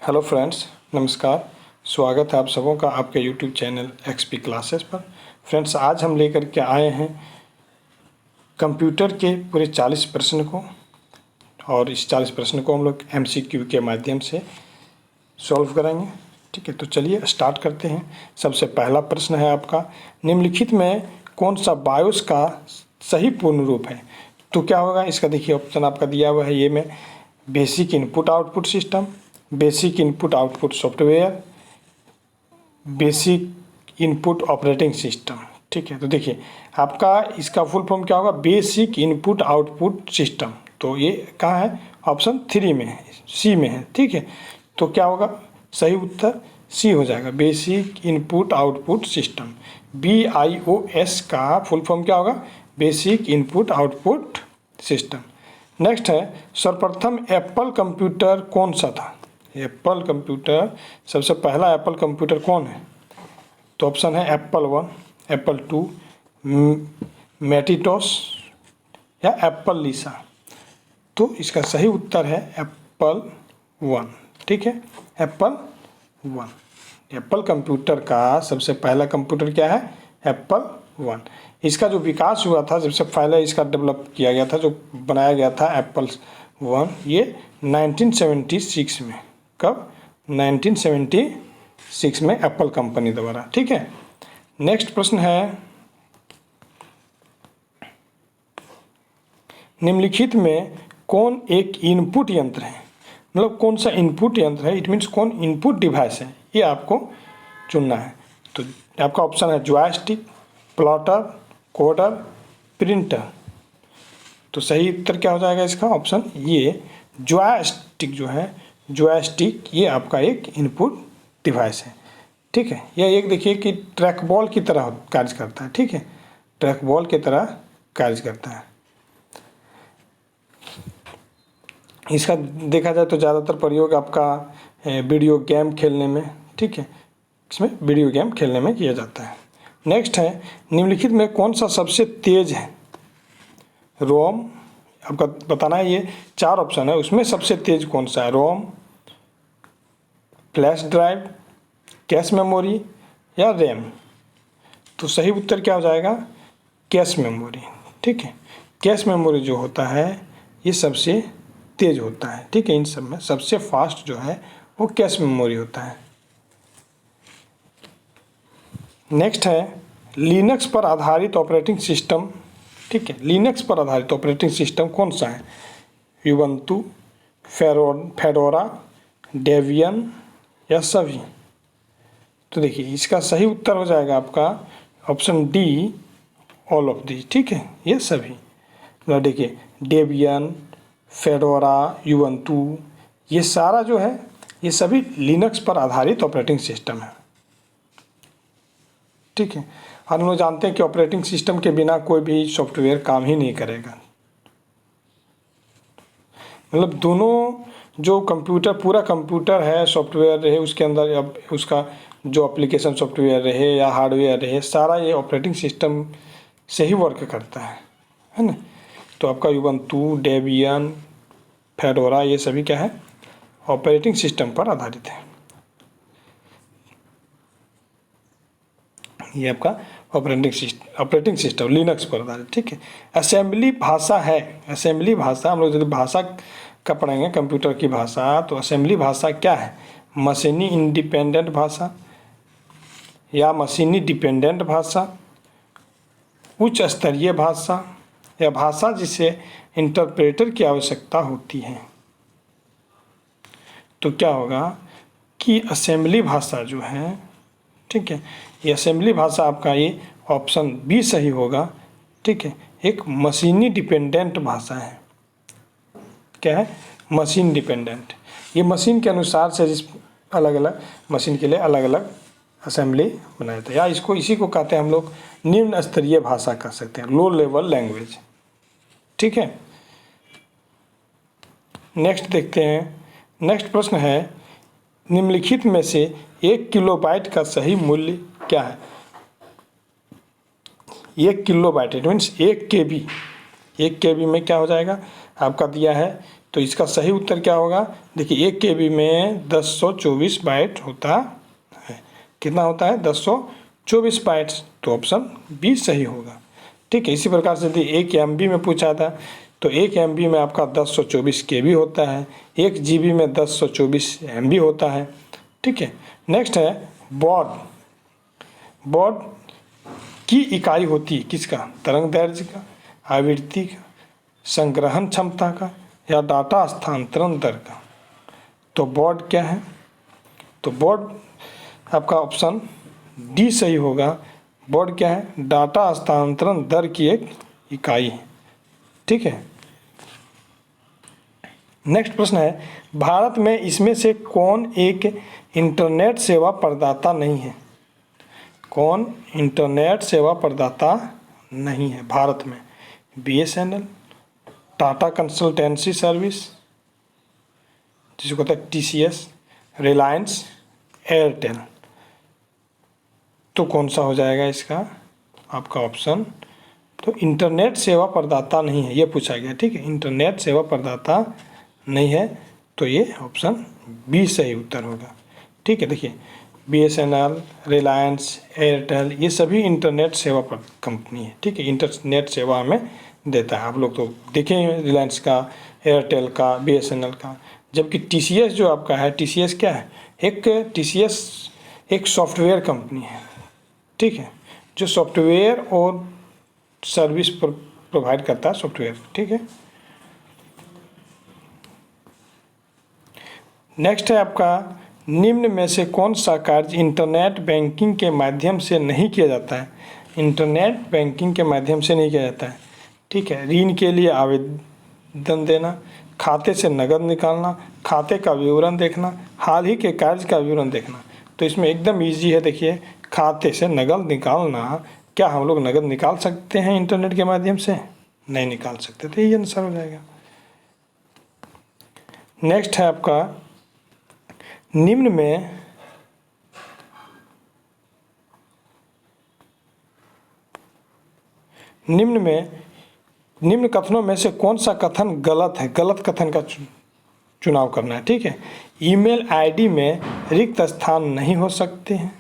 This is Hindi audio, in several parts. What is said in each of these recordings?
हेलो फ्रेंड्स, नमस्कार। स्वागत है आप सबों का आपके यूट्यूब चैनल एक्सपी क्लासेस पर। फ्रेंड्स, आज हम लेकर के आए हैं कंप्यूटर के पूरे 40 प्रश्न को, और इस 40 प्रश्न को हम लोग एमसीक्यू के माध्यम से सॉल्व करेंगे। ठीक है, तो चलिए स्टार्ट करते हैं। सबसे पहला प्रश्न है आपका, निम्नलिखित में कौन सा बायोस का सही पूर्ण रूप है? तो क्या होगा इसका, देखिए ऑप्शन आपका दिया हुआ है ये में basic input output system, basic input output software, basic input operating system. ठीक है, तो देखिए आपका इसका फुल फॉर्म क्या होगा, बेसिक इनपुट आउटपुट सिस्टम। तो ये कहाँ है, ऑप्शन 3 में है, सी में है। ठीक है, तो क्या होगा सही उत्तर सी हो जाएगा, basic input output system. BIOS का फुल फॉर्म क्या होगा, basic input output system. Next है, सर्वप्रथम एप्पल कंप्यूटर कौन सा था? एप्पल कंप्यूटर, सबसे पहला एप्पल कंप्यूटर कौन है? तो ऑप्शन है एप्पल 1, एप्पल 2, मैकिन्टॉश या एप्पल लीसा। तो इसका सही उत्तर है एप्पल 1। ठीक है, एप्पल 1। एप्पल कंप्यूटर का सबसे पहला कंप्यूटर क्या है, एप्पल 1। इसका जो विकास हुआ था, सबसे पहले इसका डेवलप किया गया था, जो बनाया गया था एप्पल 1, ये 1976 में। कब? 1976 में एप्पल कंपनी द्वारा। ठीक है, नेक्स्ट प्रश्न है, निम्नलिखित में कौन एक इनपुट यंत्र है? मतलब कौन सा इनपुट यंत्र है, इट मीन्स कौन इनपुट डिवाइस है, ये आपको चुनना है। तो आपका ऑप्शन है जॉयस्टिक, प्लॉटर, कोडर, प्रिंटर। तो सही उत्तर क्या हो जाएगा इसका, ऑप्शन ये जॉयस्टिक जो है, जॉयस्टिक ये आपका एक इनपुट डिवाइस है। ठीक है, यह एक देखिए कि ट्रैक बॉल की तरह कार्य करता है। ठीक है, ट्रैक बॉल की तरह कार्य करता है। इसका देखा जाए तो ज़्यादातर प्रयोग आपका वीडियो गेम खेलने में, ठीक है, इसमें वीडियो गेम खेलने में किया जाता है। नेक्स्ट है, निम्नलिखित में कौन सा सबसे तेज है? रोम, आपका बताना है, ये 4 ऑप्शन है, उसमें सबसे तेज कौन सा है? रोम, फ्लैश ड्राइव, कैश मेमोरी या रैम। तो सही उत्तर क्या हो जाएगा, कैश मेमोरी। ठीक है, कैश मेमोरी जो होता है ये सबसे तेज होता है। ठीक है, इन सब में सबसे फास्ट जो है वो कैश मेमोरी होता है। नेक्स्ट है, लिनक्स पर आधारित ऑपरेटिंग सिस्टम। ठीक है, लिनक्स पर आधारित ऑपरेटिंग सिस्टम कौन सा है? यूबंतु, फेडोरा, डेबियन या सभी। तो देखिए इसका सही उत्तर हो जाएगा आपका option D, all of the. ठीक है, ये सभी। तो देखिए डेबियन, फेडोरा, यूबंतु, ये सारा जो है ये सभी लिनक्स पर आधारित ऑपरेटिंग सिस्टम है। ठीक है, हम लोग जानते हैं कि ऑपरेटिंग सिस्टम के बिना कोई भी सॉफ्टवेयर काम ही नहीं करेगा। मतलब दोनों जो कंप्यूटर, पूरा कंप्यूटर है, सॉफ्टवेयर रहे उसके अंदर, अब उसका जो एप्लीकेशन सॉफ्टवेयर रहे या हार्डवेयर रहे, सारा ये ऑपरेटिंग सिस्टम से ही वर्क करता है ना। तो आपका यूबंतु, डेबियन, फेडोरा ये सभी क्या है, ऑपरेटिंग सिस्टम पर आधारित है। ये आपका ऑपरेटिंग सिस्टम लिनक्स पर आधारित। ठीक है, असेंबली भाषा है, असेंबली भाषा, हम लोग यदि भाषा का पढ़ेंगे कंप्यूटर की भाषा, तो असेंबली भाषा क्या है? मशीनी इंडिपेंडेंट भाषा या मशीनी डिपेंडेंट भाषा, उच्च स्तरीय भाषा या भाषा जिसे इंटरप्रेटर की आवश्यकता होती है। तो क्या होगा कि असेंबली भाषा जो है, ठीक है, ये असेंबली भाषा आपका ये ऑप्शन बी सही होगा। ठीक है, एक मशीनी डिपेंडेंट भाषा है। क्या है? Machine dependent. ये मशीन के अनुसार से जिस अलग अलग मशीन के लिए अलग अलग असेंबली बनाया था, या इसको इसी को कहते हैं हम लोग निम्न स्तरीय भाषा कह सकते हैं, लो लेवल लैंग्वेज। ठीक है, नेक्स्ट देखते हैं। नेक्स्ट प्रश्न है, निम्नलिखित में से 1 किलोबाइट का सही मूल्य क्या है? 1 kilobyte it means 1 KB, 1 KB में क्या हो जाएगा आपका दिया है, तो इसका सही उत्तर क्या होगा, देखिए 1 KB में 1024 बाइट होता है। कितना होता है 1024 बाइट्स, तो ऑप्शन बी सही होगा। ठीक है, इसी प्रकार से यदि 1 MB में पूछा था तो 1 MB में आपका 1024 KB होता है, 1 GB में 1024 MB होता है। ठीक है, नेक्स्ट है बॉड। बॉड की इकाई होती है किसका, तरंग दैर्ध्य का, आवृत्ति का, संग्रहण क्षमता का, या डाटा स्थानांतरण दर का। तो बॉड क्या है, तो बॉड आपका ऑप्शन डी सही होगा। बॉड क्या है, डाटा हस्तांतरण दर की एक इकाई है। ठीक है, नेक्स्ट प्रश्न है, भारत में इसमें से कौन एक इंटरनेट सेवा प्रदाता नहीं है। कौन इंटरनेट सेवा प्रदाता नहीं है भारत में, BSNL, टाटा कंसल्टेंसी सर्विस जिसको कहते हैं TCS, रिलायंस, एयरटेल। तो कौन सा हो जाएगा इसका आपका ऑप्शन, तो इंटरनेट सेवा प्रदाता नहीं है ये पूछा गया। ठीक है, इंटरनेट सेवा प्रदाता नहीं है, तो ये ऑप्शन बी सही उत्तर होगा। ठीक है, देखिए BSNL, रिलायंस, एयरटेल ये सभी इंटरनेट सेवा पर कंपनी है। ठीक है, इंटरनेट सेवा हमें देता है, आप लोग तो देखे हैं रिलायंस का, एयरटेल का, BSNL का। जबकि TCS जो आपका है, TCS क्या है, TCS एक सॉफ्टवेयर कंपनी है। ठीक है, जो सॉफ्टवेयर और सर्विस प्रोवाइड करता है सॉफ्टवेयर। ठीक है, नेक्स्ट है आपका, निम्न में से कौन सा कार्य इंटरनेट बैंकिंग के माध्यम से नहीं किया जाता है। इंटरनेट बैंकिंग के माध्यम से नहीं किया जाता है। ठीक है, ऋण के लिए आवेदन देना, खाते से नकद निकालना, खाते का विवरण देखना, हाल ही के कार्य का विवरण देखना। तो इसमें एकदम इजी है, देखिए खाते से नकद निकालना, क्या हम लोग नकद निकाल सकते हैं इंटरनेट के माध्यम से, नहीं निकाल सकते, तो ये आंसर हो जाएगा। नेक्स्ट है आपका, निम्न में निम्न कथनों में से कौन सा कथन गलत है, गलत कथन का चुनाव करना है। ठीक है, ईमेल आईडी में रिक्त स्थान नहीं हो सकते हैं,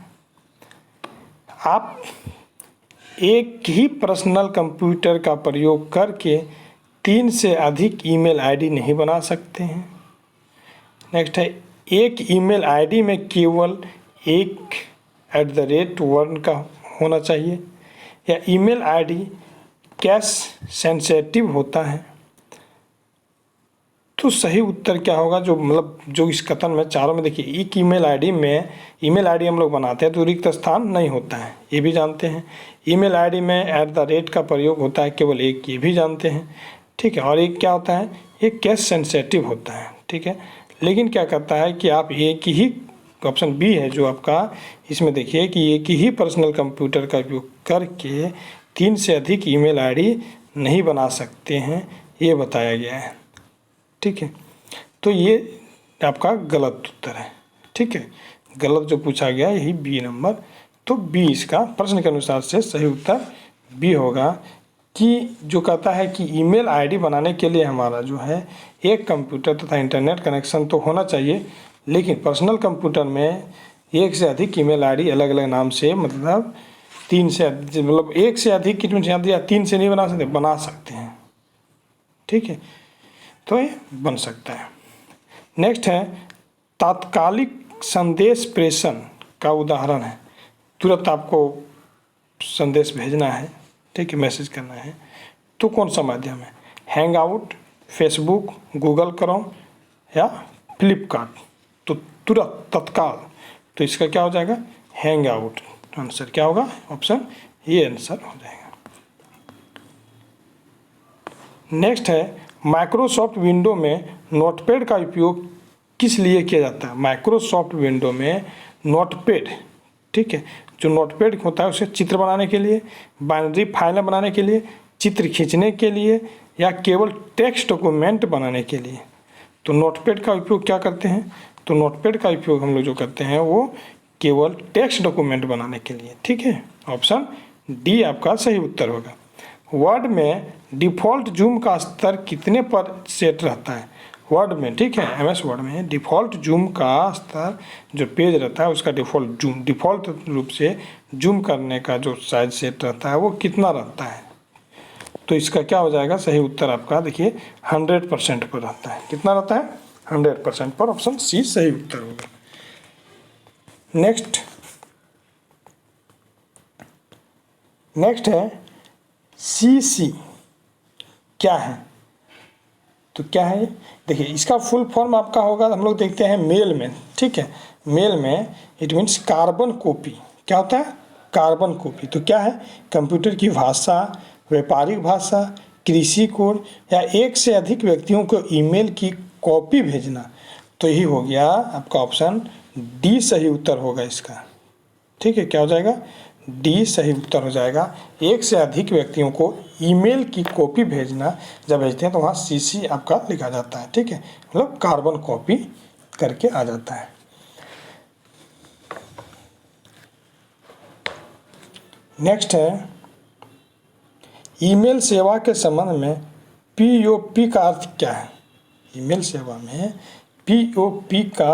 आप एक ही पर्सनल कंप्यूटर का प्रयोग करके 3 से अधिक ईमेल आईडी नहीं बना सकते हैं। नेक्स्ट है, एक ईमेल आईडी में केवल एक @ का होना चाहिए, या ईमेल आईडी कैश सेंसिटिव होता है। तो सही उत्तर क्या होगा, जो मतलब जो इस कथन में चारों में देखिए, एक ईमेल आईडी हम लोग बनाते हैं तो रिक्त स्थान नहीं होता है, ये भी जानते हैं। ईमेल आईडी में @ का प्रयोग होता है केवल एक, ये भी जानते हैं। ठीक है, और एक क्या होता है, एक कैश सेंसिटिव होता है। ठीक है, लेकिन क्या करता है कि आप एक ही, ऑप्शन बी है जो आपका, इसमें देखिए कि एक ही पर्सनल कंप्यूटर का उपयोग करके 3 से अधिक ईमेल आईडी नहीं बना सकते हैं, ये बताया गया है। ठीक है, तो ये आपका गलत उत्तर है। ठीक है, गलत जो पूछा गया यही बी नंबर, तो बी इसका प्रश्न के अनुसार से सही उत्तर बी होगा। कि जो कहता है कि ईमेल आईडी बनाने के लिए हमारा जो है एक कंप्यूटर तथा इंटरनेट कनेक्शन तो होना चाहिए, लेकिन पर्सनल कंप्यूटर में एक से अधिक ईमेल आईडी अलग अलग नाम से, मतलब 3 से, मतलब 1 से अधिक कितने दिया, 3 से नहीं बना सकते, बना सकते हैं। ठीक है, तो ये बन सकता है। नेक्स्ट है, तात्कालिक संदेश प्रेषण का उदाहरण है, तुरंत आपको संदेश भेजना है, ठीक है, मैसेज करना है, तो कौन सा माध्यम है, hang out, Facebook, Google Chrome या फ्लिपकार्ट। तो तुरंत, तत्काल, तो इसका क्या हो जाएगा, हैंग आउट। आंसर क्या होगा, ऑप्शन ये आंसर हो जाएगा। नेक्स्ट है, माइक्रोसॉफ्ट विंडो में नोटपैड का उपयोग किस लिए किया जाता है। माइक्रोसॉफ्ट विंडो में नोटपैड, ठीक है, जो नोटपैड होता है उसे चित्र बनाने के लिए, बाइनरी फाइलें बनाने के लिए, चित्र खींचने के लिए, या केवल टेक्स्ट डॉक्यूमेंट बनाने के लिए। तो नोटपैड का उपयोग क्या करते हैं, तो नोटपैड का उपयोग हम लोग जो करते हैं वो केवल टेक्स्ट डॉक्यूमेंट बनाने के लिए। ठीक है, ऑप्शन डी आपका सही उत्तर होगा। वर्ड में डिफ़ॉल्ट जूम का स्तर कितने पर सेट रहता है? वर्ड में, ठीक है, एमएस वर्ड में डिफ़ॉल्ट जूम का स्तर जो पेज रहता है उसका डिफ़ॉल्ट रूप से जूम करने का जो साइज सेट रहता है वो कितना रहता है? तो इसका क्या हो जाएगा? सही उत्तर आपका देखिए 100% पर रहता है। कितना रहता है? 100% पर। ऑप्शन सी सही उत्तर होगा। नेक्स्ट है सीसी क्या है? तो क्या है? देखिए इसका फुल फॉर्म आपका होगा, हम लोग देखते हैं मेल में, ठीक है। मेल में इट मीन्स कार्बन कॉपी। क्या होता है? Carbon copy. तो क्या है? कंप्यूटर की भाषा, व्यापारिक भाषा, कृषि कोड या एक से अधिक व्यक्तियों को ईमेल की कॉपी भेजना। तो यही हो गया आपका ऑप्शन डी सही उत्तर होगा इसका, ठीक है। क्या हो जाएगा? डी सही उत्तर हो जाएगा। एक से अधिक व्यक्तियों को ईमेल की कॉपी भेजना, जब भेजते हैं तो वहाँ सीसी आपका लिखा जाता है, ठीक है, मतलब कार्बन कॉपी करके आ जाता है। नेक्स्ट है ईमेल सेवा के संबंध में पीओपी का अर्थ क्या है? ईमेल सेवा में पीओपी का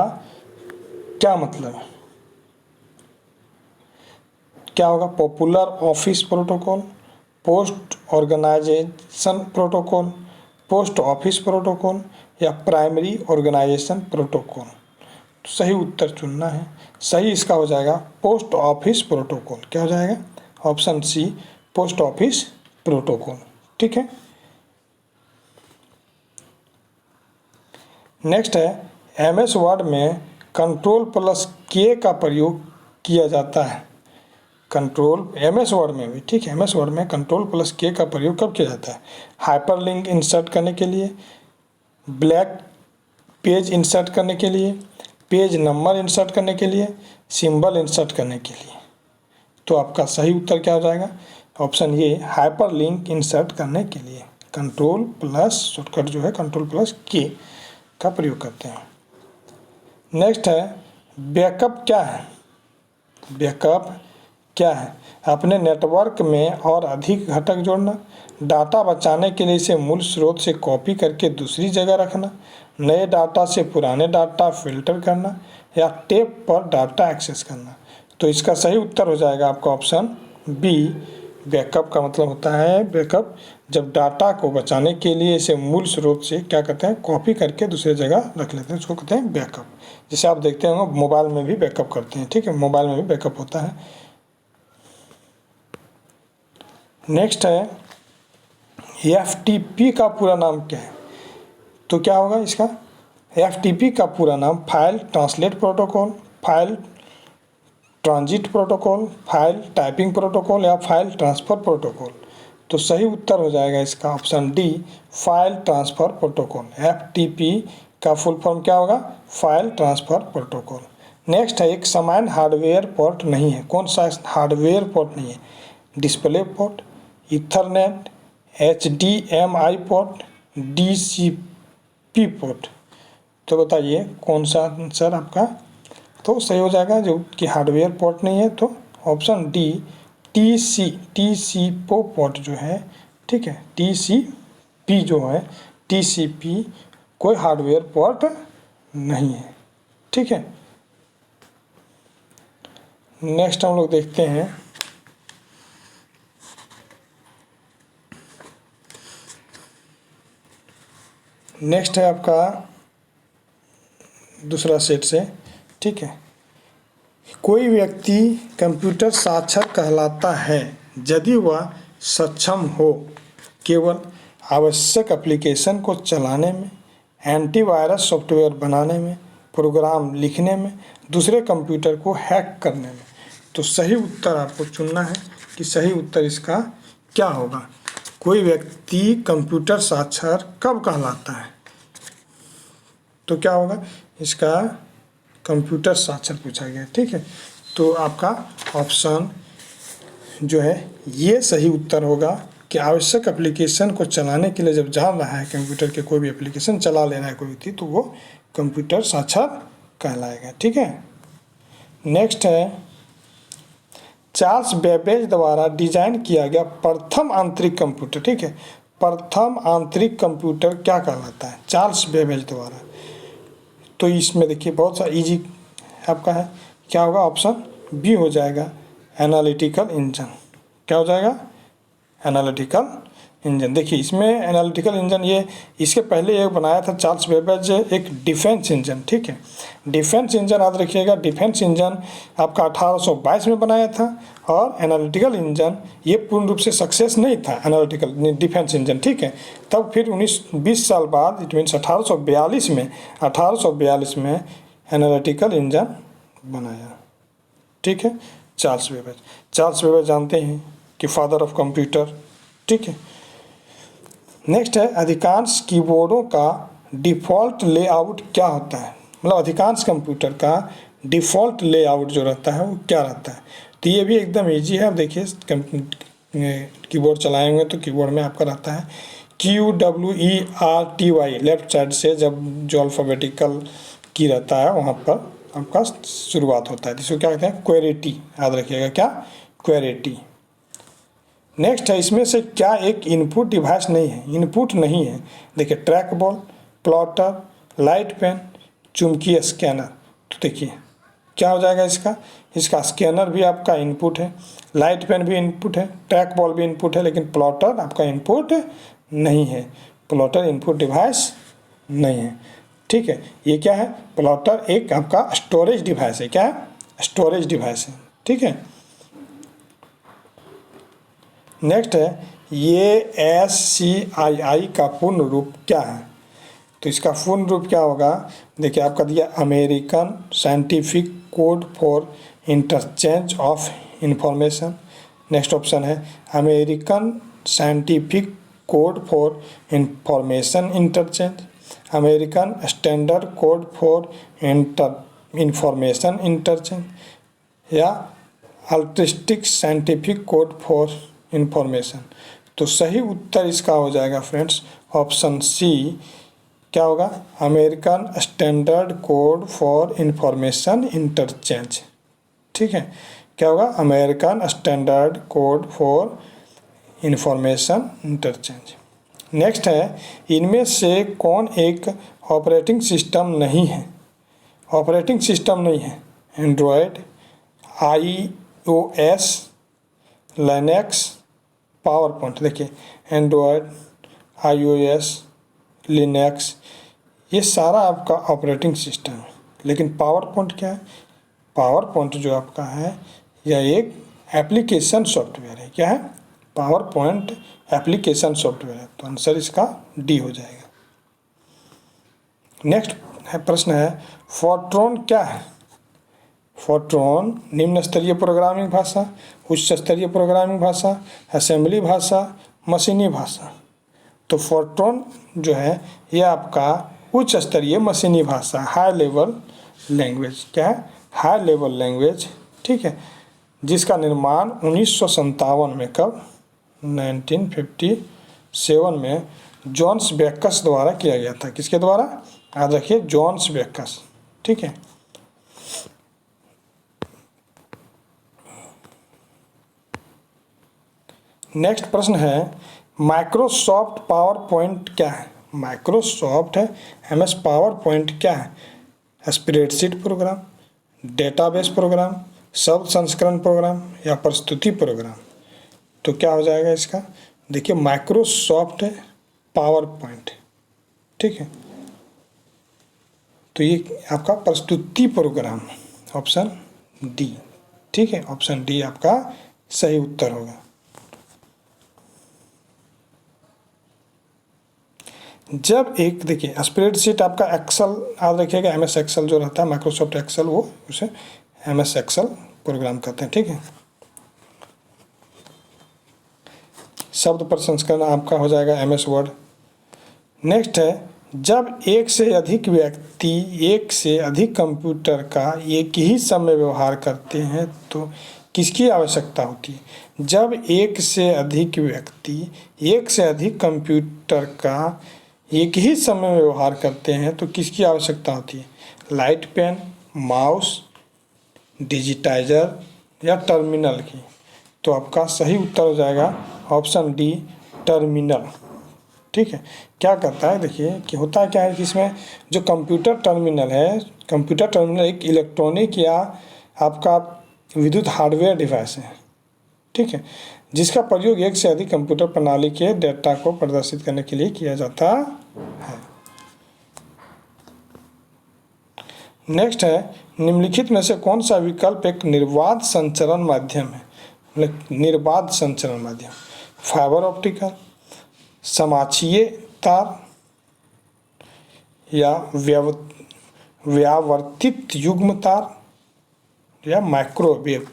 क्या मतलब है? क्या होगा? Popular office protocol, post organisation protocol, post office protocol या प्राइमरी ऑर्गेनाइजेशन प्रोटोकॉल। तो सही उत्तर चुनना है। सही इसका हो जाएगा पोस्ट ऑफिस प्रोटोकॉल। क्या हो जाएगा? Option C post office protocol, ठीक है। नेक्स्ट है एमएस वर्ड में Ctrl+K का प्रयोग किया जाता है। कंट्रोल एमएस वर्ड में भी, ठीक है, एमएस वर्ड में Ctrl+K का प्रयोग कब किया जाता है? हाइपरलिंक इंसर्ट करने के लिए, ब्लैक पेज इंसर्ट करने के लिए, पेज नंबर इंसर्ट करने के लिए, सिंबल इंसर्ट करने के लिए। तो आपका सही उत्तर क्या हो जाएगा? ऑप्शन ये हाइपरलिंक इंसर्ट करने के लिए Ctrl+ शॉर्टकट जो है Ctrl+K का प्रयोग करते हैं। नेक्स्ट है बैकअप क्या है? बैकअप क्या है? अपने नेटवर्क में और अधिक घटक जोड़ना, डाटा बचाने के लिए इसे मूल स्रोत से कॉपी करके दूसरी जगह रखना, नए डाटा से पुराने डाटा फिल्टर करना या टेप पर डाटा एक्सेस करना। तो इसका सही उत्तर हो जाएगा आपका ऑप्शन बी। बैकअप का मतलब होता है बैकअप जब डाटा को बचाने के लिए इसे मूल स्रोत से क्या कहते हैं? कॉपी करके दूसरी जगह रख लेते हैं, उसको कहते हैं बैकअप। जैसे आप देखते होंगे मोबाइल में भी बैकअप करते हैं, ठीक है, मोबाइल में भी बैकअप होता है। नेक्स्ट है एफटीपी का पूरा नाम क्या है? तो क्या होगा इसका? एफटीपी का पूरा नाम file translate protocol, file transit protocol, file typing protocol या फाइल ट्रांसफ़र प्रोटोकॉल। तो सही उत्तर हो जाएगा इसका option D file transfer protocol. FTP का फुल फॉर्म क्या होगा? File transfer protocol. नेक्स्ट है एक समान हार्डवेयर पोर्ट नहीं है। कौन सा हार्डवेयर पोर्ट नहीं है? Display port, Ethernet, HDMI port, DCP port. तो बताइए कौन सा आंसर आपका तो सही हो जाएगा? जो कि हार्डवेयर पोर्ट नहीं है तो ऑप्शन डी TCP पोर्ट जो है, ठीक है, TCP जो है, TCP कोई हार्डवेयर पोर्ट नहीं है, ठीक है। नेक्स्ट हम लोग देखते हैं नेक्स्ट है आपका दूसरा सेट से, ठीक है। कोई व्यक्ति कंप्यूटर साक्षर कहलाता है यदि वह सक्षम हो केवल आवश्यक एप्लीकेशन को चलाने में, एंटीवायरस सॉफ्टवेयर बनाने में, प्रोग्राम लिखने में, दूसरे कंप्यूटर को हैक करने में। तो सही उत्तर आपको चुनना है कि सही उत्तर इसका क्या होगा। कोई व्यक्ति कंप्यूटर साक्षर कब कहलाता है? तो क्या होगा इसका? कंप्यूटर साक्षर पूछा गया, ठीक है। तो आपका ऑप्शन जो है ये सही उत्तर होगा कि आवश्यक एप्लीकेशन को चलाने के लिए जब जान रहा है कंप्यूटर के कोई भी एप्लीकेशन चला ले रहा है कोई व्यक्ति तो वो कंप्यूटर साक्षर कहलाएगा, ठीक है। नेक्स्ट है चार्ल्स बेबेज द्वारा डिजाइन किया गया प्रथम आंतरिक कंप्यूटर, ठीक है, प्रथम आंतरिक कंप्यूटर क्या कहलाता है? चार्ल्स बेबेज द्वारा। तो इसमें देखिए बहुत सा इजी आपका है, क्या होगा? ऑप्शन बी हो जाएगा, एनालिटिकल इंजन। क्या हो जाएगा? Analytical engine. देखिए इसमें एनालिटिकल इंजन, ये इसके पहले एक बनाया था चार्ल्स बेबेज, एक डिफेंस इंजन, ठीक है। डिफेंस इंजन याद रखिएगा, डिफेंस इंजन आपका 1822 में बनाया था, और एनालिटिकल इंजन ये पूर्ण रूप से सक्सेस नहीं था, एनालिटिकल डिफेंस इंजन, ठीक है। तब फिर 19-20 साल बाद, इट मीन्स 1842 में एनालिटिकल इंजन बनाया, ठीक है, चार्ल्स बेबेज। चार्ल्स बेबेज जानते हैं कि फादर ऑफ कंप्यूटर, ठीक है। नेक्स्ट है, अधिकांश कीबोर्डों का डिफ़ॉल्ट लेआउट क्या होता है? मतलब अधिकांश कंप्यूटर का डिफ़ॉल्ट लेआउट जो रहता है वो क्या रहता है? तो ये भी एकदम इजी है। अब देखिए कीबोर्ड चलाए हुए तो कीबोर्ड में आपका रहता है QWERTY, लेफ्ट साइड से जब जो अल्फ़ाबेटिकल की रहता है वहाँ पर आपका शुरुआत होता है, जिसको क्या कहते हैं? क्वेरिटी। याद रखिएगा, क्या? क्वेरिटी। नेक्स्ट है, इसमें से क्या एक इनपुट डिवाइस नहीं है? इनपुट नहीं है, देखिए track ball, plotter, light pen, चुंबकीय स्कैनर। तो देखिए क्या हो जाएगा इसका? इसका स्कैनर भी आपका इनपुट है, लाइट पेन भी इनपुट है, ट्रैक बॉल भी इनपुट है, लेकिन प्लॉटर आपका इनपुट नहीं है। प्लॉटर इनपुट डिवाइस नहीं है, ठीक है। ये क्या है? प्लॉटर एक आपका स्टोरेज डिवाइस है। क्या है? स्टोरेज डिवाइस है, ठीक है। नेक्स्ट है, ये SCII का पूर्ण रूप क्या है? तो इसका पूर्ण रूप क्या होगा? देखिए आपका दिया American scientific code for interchange of information. Next option है American scientific code for information interchange, American standard code for information interchange, या altruistic scientific code for information. तो सही उत्तर इसका हो जाएगा फ्रेंड्स ऑप्शन सी। क्या होगा? American standard code for information interchange, ठीक है। क्या होगा? American standard code for information interchange. Next है, इनमें से कौन एक ऑपरेटिंग सिस्टम नहीं है? ऑपरेटिंग सिस्टम नहीं है, Android, iOS, Linux, power point. देखिए एंड्रॉयड, iOS, लिनक्स, ये सारा आपका ऑपरेटिंग सिस्टम है, लेकिन पावर पॉइंट क्या है? पावर पॉइंट जो आपका है यह एक एप्लीकेशन सॉफ्टवेयर है। क्या है? पावर पॉइंट एप्लीकेशन सॉफ्टवेयर है। तो आंसर इसका डी हो जाएगा। नेक्स्ट प्रश्न है, फोर्ट्रॉन क्या है? फोर्ट्रॉन निम्न स्तरीय प्रोग्रामिंग भाषा, उच्च स्तरीय प्रोग्रामिंग भाषा, असेंबली भाषा, मशीनी भाषा। तो फोर्ट्रॉन जो है यह आपका उच्च स्तरीय मशीनी भाषा, हाई लेवल लैंग्वेज। क्या है? हाई लेवल लैंग्वेज, ठीक है, जिसका निर्माण 1957 में, कब? 1957 में जॉन्स बेकस द्वारा किया गया था। किसके द्वारा? याद रखिए, जॉन्स बेकस, ठीक है। नेक्स्ट प्रश्न है, माइक्रोसॉफ्ट पावर पॉइंट क्या है? माइक्रोसॉफ्ट है MS पावर पॉइंट क्या है? स्प्रेडशीट प्रोग्राम, डेटाबेस प्रोग्राम, शब्द संस्करण प्रोग्राम, या प्रस्तुति प्रोग्राम। तो क्या हो जाएगा इसका? देखिए माइक्रोसॉफ्ट है पावर पॉइंट, ठीक है, तो ये आपका प्रस्तुति प्रोग्राम, ऑप्शन डी, ठीक है, ऑप्शन डी आपका सही उत्तर होगा। जब एक देखिए स्प्रेडशीट आपका एक्सेल, याद रखिएगा MS एक्सेल जो रहता है, माइक्रोसॉफ्ट एक्सेल, वो उसे MS एक्सेल प्रोग्राम कहते हैं, ठीक है। शब्द प्रसंस्करण आपका हो जाएगा MS वर्ड। नेक्स्ट है, जब एक से अधिक व्यक्ति एक से अधिक कंप्यूटर का एक ही समय व्यवहार करते हैं तो किसकी आवश्यकता होती है? जब एक से अधिक व्यक्ति एक से अधिक कंप्यूटर का एक ही समय में व्यवहार करते हैं तो किसकी आवश्यकता होती है? लाइट पेन, माउस, डिजिटाइजर, या टर्मिनल की। तो आपका सही उत्तर हो जाएगा ऑप्शन डी, टर्मिनल। ठीक है, क्या करता है देखिए कि होता क्या है कि इसमें जो कंप्यूटर टर्मिनल है, कंप्यूटर टर्मिनल एक इलेक्ट्रॉनिक या आपका विद्युत हार्डवेयर डिवाइस है, ठीक है, जिसका प्रयोग एक से अधिक कंप्यूटर प्रणाली के डेटा को प्रदर्शित करने के लिए किया जाता है। नेक्स्ट है, निम्नलिखित में से कौन सा विकल्प एक निर्बाध संचरण माध्यम है? निर्बाध संचरण माध्यम, फाइबर ऑप्टिकल, समाक्षीय तार या व्यावर्तित युग्म तार या माइक्रोवेव।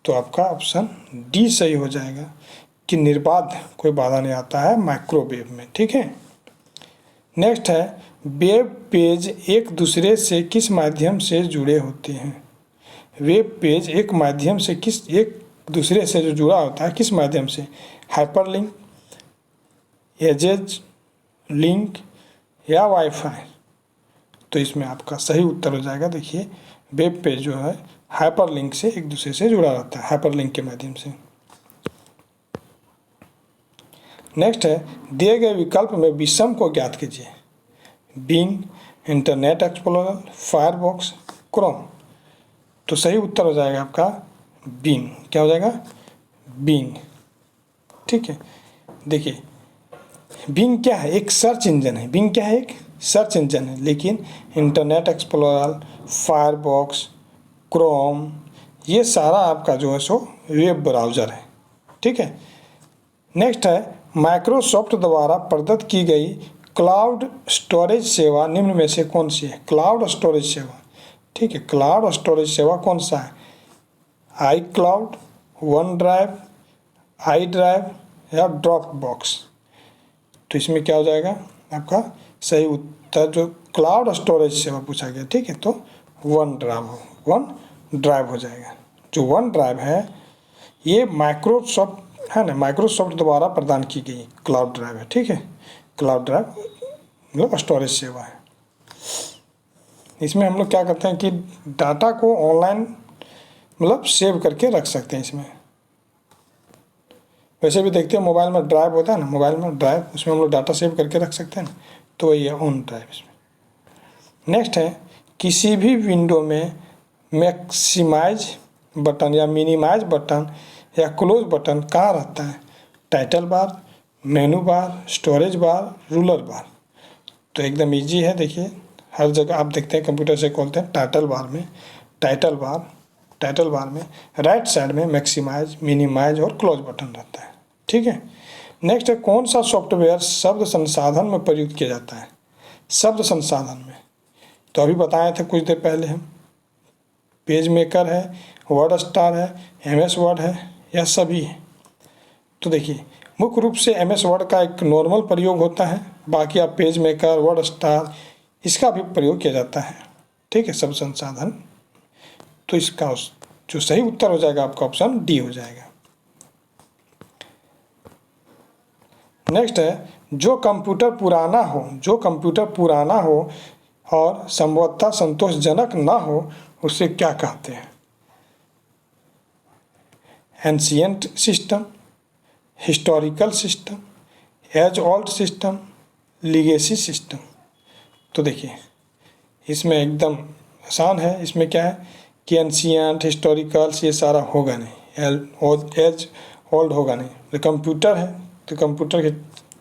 तो आपका ऑप्शन डी सही हो जाएगा कि निर्बाध कोई बाधा नहीं आता है माइक्रोवेव में। ठीक है, नेक्स्ट है, वेब पेज एक दूसरे से किस माध्यम से जुड़े होते हैं? वेब पेज एक माध्यम से एक दूसरे से जो जुड़ा होता है किस माध्यम से? हाइपरलिंक, एजेज लिंक या वाईफाई। तो इसमें आपका सही उत्तर हो जाएगा, देखिए वेब पेज जो है हाइपरलिंक से एक दूसरे से जुड़ा रहता है, हाइपरलिंक के माध्यम से। नेक्स्ट है, दिए गए विकल्प में विषम को ज्ञात कीजिए। Bing, Internet Explorer, Firefox, Chrome. तो सही उत्तर हो जाएगा आपका बिंग। क्या हो जाएगा? बिंग। ठीक है, देखिए बिंग क्या है? एक सर्च इंजन है। बिंग क्या है? एक सर्च इंजन है। लेकिन इंटरनेट एक्सप्लोरर, फायरफॉक्स, क्रोम, ये सारा आपका जो है सो वेब ब्राउज़र है। ठीक है, नेक्स्ट है, माइक्रोसॉफ्ट द्वारा प्रदत्त की गई क्लाउड स्टोरेज सेवा निम्न में से कौन सी है? क्लाउड स्टोरेज सेवा। ठीक है, क्लाउड स्टोरेज सेवा कौन सा है? ICloud, OneDrive, iDrive या ड्रॉप बॉक्स। तो इसमें क्या हो जाएगा आपका सही उत्तर? जो क्लाउड स्टोरेज सेवा पूछा गया, ठीक है, तो वन ड्राइव हो जाएगा। जो वन ड्राइव है ये माइक्रोसॉफ्ट है ना, माइक्रोसॉफ्ट द्वारा प्रदान की गई क्लाउड ड्राइव है। ठीक है, क्लाउड ड्राइव मतलब स्टोरेज सेवा है। इसमें हम लोग क्या करते हैं कि डाटा को ऑनलाइन मतलब सेव करके रख सकते हैं इसमें। वैसे भी देखते हैं मोबाइल में ड्राइव होता है ना, मोबाइल में ड्राइव, उसमें हम लोग डाटा सेव करके रख सकते हैं ना, तो वही है ऑन ड्राइव इसमें। नेक्स्ट है, किसी भी विंडो में मैक्सिमाइज बटन या मिनिमाइज बटन या क्लोज बटन कहाँ रहता है? Title bar, menu bar, storage bar, ruler bar. तो एकदम इजी है, देखिए हर जगह आप देखते हैं कंप्यूटर से खोलते हैं टाइटल बार में राइट साइड में मैक्सिमाइज, मिनिमाइज और क्लोज बटन रहता है। ठीक है, नेक्स्ट है, कौन सा सॉफ्टवेयर शब्द संसाधन में प्रयुक्त किया जाता है? शब्द संसाधन में तो अभी बताए थे कुछ देर पहले हम, पेज मेकर है, वर्ड स्टार है, MS वर्ड है या सभी है। तो देखिए मुख्य रूप से MS वर्ड का एक नॉर्मल प्रयोग होता है, बाकी आप पेज मेकर, वर्ड स्टार, इसका भी प्रयोग किया जाता है। ठीक है, शब्द संसाधन। तो इसका जो सही उत्तर हो जाएगा आपका ऑप्शन डी हो जाएगा। नेक्स्ट है, जो कंप्यूटर पुराना हो और संभवतः संतोषजनक ना हो उसे क्या कहते हैं? Ancient system, historical system, age old system, legacy system. तो देखिए इसमें एकदम आसान है। इसमें क्या है कि एंशिएंट, हिस्टोरिकल्स ये सारा होगा नहीं, एज ओल्ड होगा नहीं। तो कंप्यूटर है तो कंप्यूटर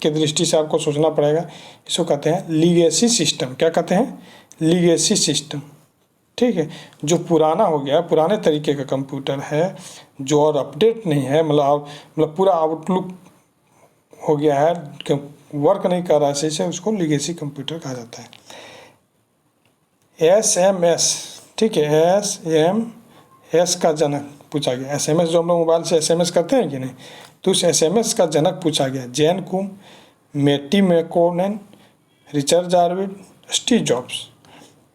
के दृष्टि से आपको सोचना पड़ेगा। इसको कहते हैं लीगेसी सिस्टम। क्या कहते हैं? Legacy system. ठीक है, जो पुराना हो गया, पुराने तरीके का कंप्यूटर है जो और अपडेट नहीं है, मतलब पूरा आउटलुक हो गया है, वर्क नहीं कर रहा है सही से, उसको लीगेसी कंप्यूटर कहा जाता है। SMS, ठीक है, SMS का जनक पूछा गया। SMS जो हम लोग मोबाइल से SMS करते हैं कि नहीं, तो उस SMS का जनक पूछा गया। Jan Koum, Matti Makkonen, Richard Jarvid, Steve Jobs.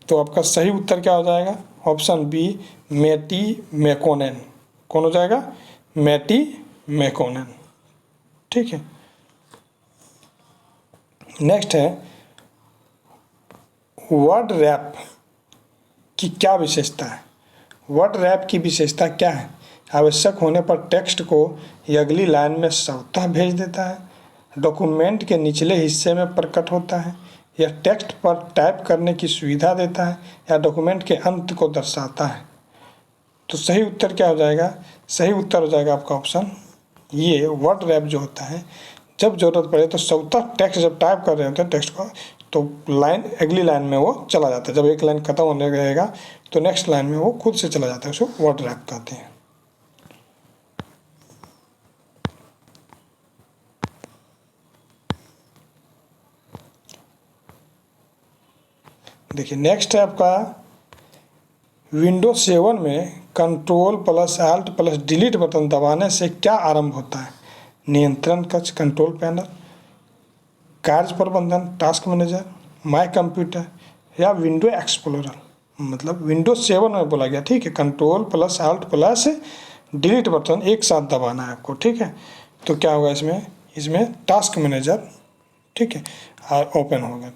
तो आपका सही उत्तर क्या हो जाएगा? Option B, Matti Makkonen. कौन हो जाएगा? मैटी मैकोनेन। ठीक है, नेक्स्ट है, वर्ड रैप की क्या विशेषता है? वर्ड रैप की विशेषता क्या है? आवश्यक होने पर टेक्स्ट को ये अगली लाइन में स्वतः भेज देता है, डॉक्यूमेंट के निचले हिस्से में प्रकट होता है, या टेक्स्ट पर टाइप करने की सुविधा देता है, या डॉक्यूमेंट के अंत को दर्शाता है। तो सही उत्तर क्या हो जाएगा? सही उत्तर हो जाएगा आपका ऑप्शन ये, वर्ड रैप जो होता है, जब ज़रूरत पड़े तो स्वतः टेक्स्ट जब टाइप कर रहे होते हैं टेक्स्ट को, तो लाइन अगली लाइन में वो चला जाता है। जब एक लाइन खत्म होने रहेगा तो नेक्स्ट लाइन में वो खुद से चला जाता है, उसको वर्ड रैप कहते हैं। देखिए नेक्स्ट है आपका विंडोज 7 में control plus alt plus delete button दबाने से क्या आरंभ होता है? नियंत्रण कक्ष, कंट्रोल पैनल, कार्य प्रबंधन, टास्क मैनेजर, माय कंप्यूटर, या विंडो एक्सप्लोरर। मतलब विंडोज 7 में बोला गया, ठीक है, control plus alt plus delete button एक साथ दबाना है आपको, ठीक है। तो क्या होगा इसमें टास्क मैनेजर, ठीक है, ओपन होगा।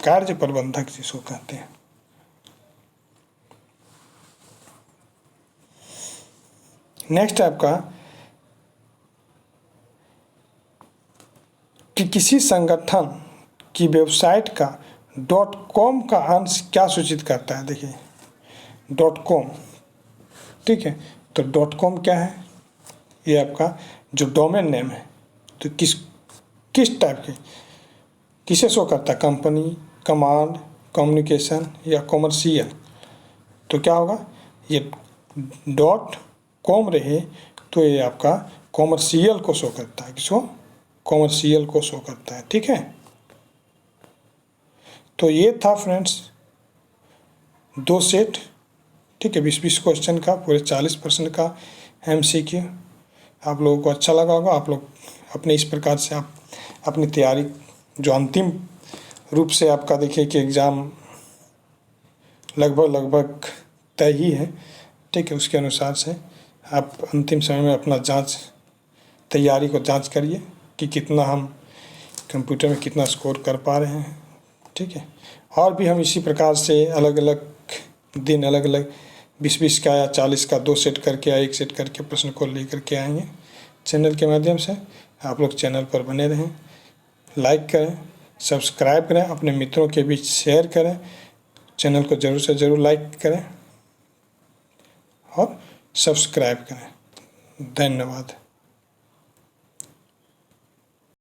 कार्य प्रबंधक जिसको कहते हैं। नेक्स्ट है आपका कि किसी संगठन की वेबसाइट का .com का अंश क्या सूचित करता है? देखिए .com, ठीक है, तो .com क्या है? ये आपका जो डोमेन नेम है, तो किस टाइप के, किसे शो करता है? कंपनी, कमांड, कम्युनिकेशन, या कॉमर्शियल। तो क्या होगा? ये .com रहे तो ये आपका कॉमर्शियल को शो करता है। किसको? कॉमर्शियल को शो करता है, ठीक है। तो ये था फ्रेंड्स 2 सेट, ठीक है, 20-20 क्वेश्चन का, पूरे 40% का MCQ। आप लोगों को अच्छा लगा होगा। आप लोग अपने इस प्रकार से आप अपनी तैयारी, जो अंतिम रूप से आपका देखिए कि एग्ज़ाम लगभग तय ही है, ठीक है, उसके अनुसार से आप अंतिम समय में अपना तैयारी को जांच करिए कि कितना हम कंप्यूटर में कितना स्कोर कर पा रहे हैं, ठीक है। और भी हम इसी प्रकार से अलग अलग दिन, अलग अलग 20-20 का या 40 का 2 सेट करके या 1 सेट करके प्रश्न को लेकर के आएंगे चैनल के माध्यम से। आप लोग चैनल पर बने रहें, लाइक करें, सब्सक्राइब करें, अपने मित्रों के बीच शेयर करें, चैनल को ज़रूर से ज़रूर लाइक करें और सब्सक्राइब करें। धन्यवाद।